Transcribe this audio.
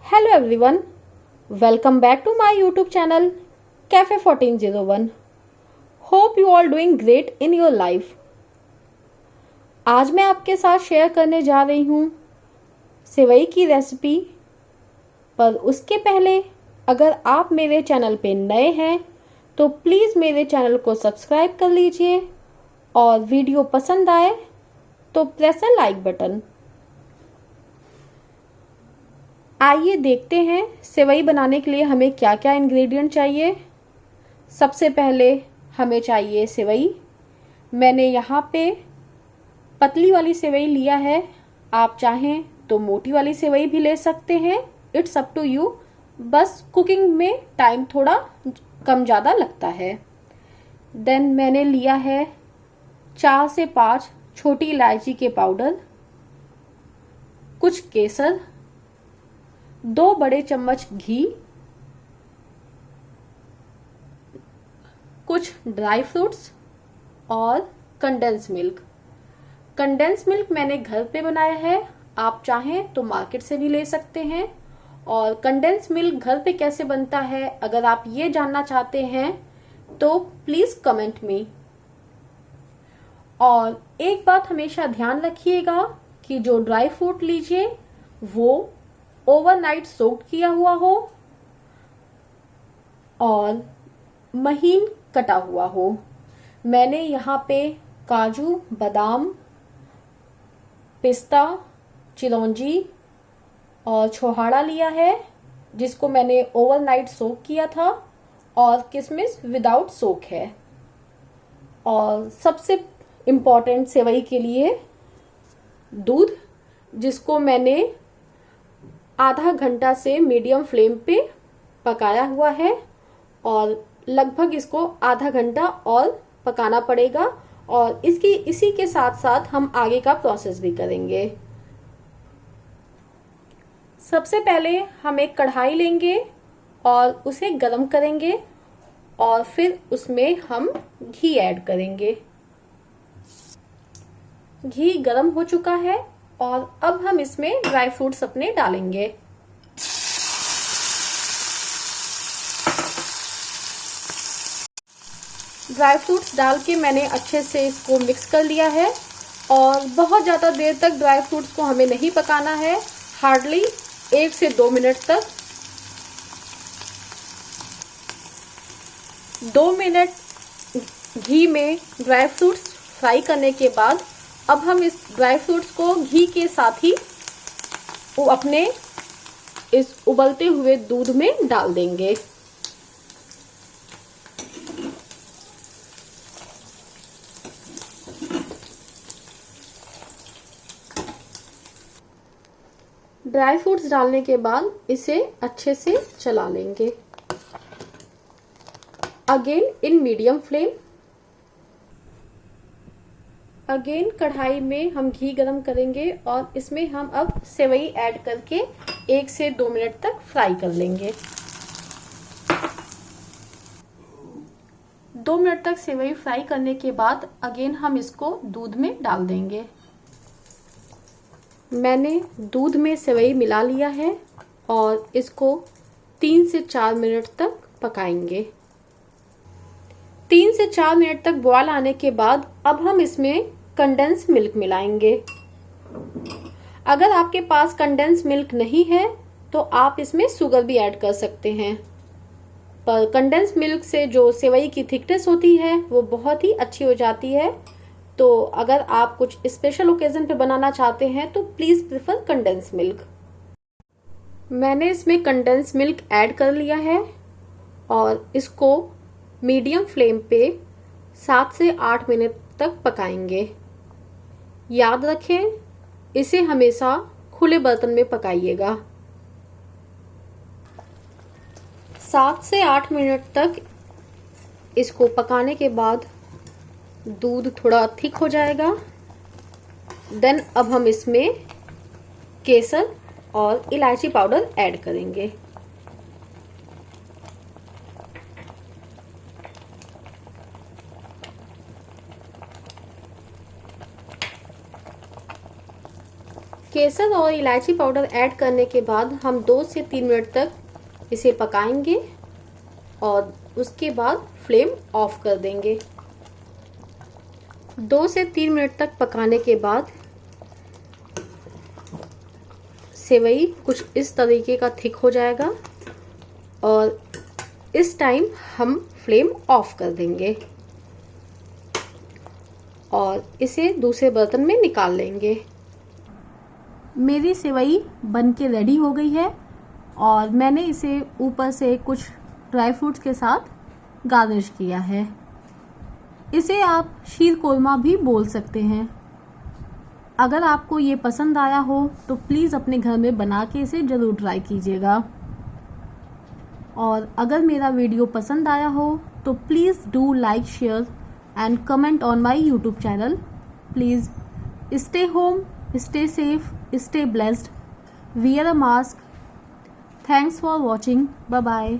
Hello everyone, welcome back to my YouTube channel Cafe 1401. Hope you all doing great in your life. आज मैं आपके साथ share करने जा रही हूँ सेवई की रेसिपी। पर उसके पहले अगर आप मेरे चैनल पे नए हैं तो प्लीज़ मेरे चैनल को सब्सक्राइब कर लीजिए और वीडियो पसंद आए तो प्रेस द लाइक बटन। आइए देखते हैं सेवई बनाने के लिए हमें क्या क्या इंग्रेडिएंट चाहिए। सबसे पहले हमें चाहिए सेवई। मैंने यहाँ पे पतली वाली सेवई लिया है, आप चाहें तो मोटी वाली सेवई भी ले सकते हैं, इट्स अप टू यू। बस कुकिंग में टाइम थोड़ा कम ज़्यादा लगता है। देन मैंने लिया है 4 से 5 छोटी इलायची के पाउडर, कुछ केसर, 2 बड़े चम्मच घी, कुछ ड्राई फ्रूट्स और कंडेंस मिल्क। कंडेंस मिल्क मैंने घर पे बनाया है, आप चाहें तो मार्केट से भी ले सकते हैं। और कंडेंस मिल्क घर पे कैसे बनता है अगर आप ये जानना चाहते हैं तो प्लीज कमेंट मी। और एक बात हमेशा ध्यान रखिएगा कि जो ड्राई फ्रूट लीजिए वो ओवरनाइट सोक्ड किया हुआ हो और महीन कटा हुआ हो। मैंने यहाँ पे काजू, बादाम, पिस्ता, चिरौंजी और छोहाड़ा लिया है जिसको मैंने ओवरनाइट सोक किया था, और किशमिश विदाउट सोक है। और सबसे इम्पॉर्टेंट सेवई के लिए दूध, जिसको मैंने आधा घंटा से मीडियम फ्लेम पे पकाया हुआ है और लगभग इसको आधा घंटा और पकाना पड़ेगा। और इसी के साथ साथ हम आगे का प्रोसेस भी करेंगे। सबसे पहले हम एक कढ़ाई लेंगे और उसे गरम करेंगे और फिर उसमें हम घी ऐड करेंगे। घी गरम हो चुका है और अब हम इसमें ड्राई फ्रूट्स अपने डालेंगे। ड्राई फ्रूट्स डाल के मैंने अच्छे से इसको मिक्स कर लिया है। और बहुत ज़्यादा देर तक ड्राई फ्रूट्स को हमें नहीं पकाना है, हार्डली 1 से 2 मिनट तक। 2 मिनट घी में ड्राई फ्रूट्स फ्राई करने के बाद अब हम इस ड्राई फ्रूट्स को घी के साथ ही अपने इस उबलते हुए दूध में डाल देंगे। ड्राई फ्रूट्स डालने के बाद इसे अच्छे से चला लेंगे, again in medium flame. Again कढ़ाई में हम घी गरम करेंगे और इसमें हम अब सेवई ऐड करके 1 से 2 मिनट तक फ्राई कर लेंगे। 2 मिनट तक सेवई फ्राई करने के बाद अगेन हम इसको दूध में डाल देंगे। मैंने दूध में सेवई मिला लिया है और इसको 3 से 4 मिनट तक पकाएंगे। 3 से 4 मिनट तक बॉयल आने के बाद अब हम इसमें कंडेंस मिल्क मिलाएंगे। अगर आपके पास कंडेंस मिल्क नहीं है तो आप इसमें शुगर भी ऐड कर सकते हैं, पर कंडेंस मिल्क से जो सेवई की थिकनेस होती है वो बहुत ही अच्छी हो जाती है। तो अगर आप कुछ स्पेशल ओकेजन पे बनाना चाहते हैं तो प्लीज प्रेफर कंडेंस मिल्क। मैंने इसमें कंडेंस मिल्क ऐड कर लिया है और इसको मीडियम फ्लेम पे 7 से 8 मिनट तक पकाएंगे। याद रखें, इसे हमेशा खुले बर्तन में पकाइएगा। 7 से 8 मिनट तक इसको पकाने के बाद दूध थोड़ा थिक हो जाएगा। देन अब हम इसमें केसर और इलायची पाउडर ऐड करेंगे। केसर और इलायची पाउडर ऐड करने के बाद हम 2 से 3 मिनट तक इसे पकाएंगे और उसके बाद फ्लेम ऑफ कर देंगे। 2 से 3 मिनट तक पकाने के बाद सेवई कुछ इस तरीके का थिक हो जाएगा और इस टाइम हम फ्लेम ऑफ कर देंगे और इसे दूसरे बर्तन में निकाल लेंगे। मेरी सेवई बनके रेडी हो गई है और मैंने इसे ऊपर से कुछ ड्राई फ्रूट्स के साथ गार्निश किया है। इसे आप शीर कोरमा भी बोल सकते हैं। अगर आपको ये पसंद आया हो तो प्लीज़ अपने घर में बना के इसे ज़रूर ट्राई कीजिएगा। और अगर मेरा वीडियो पसंद आया हो तो please do like, share and comment on my YouTube channel. Please stay home, stay safe, stay blessed, wear a mask. Thanks for watching. Bye bye.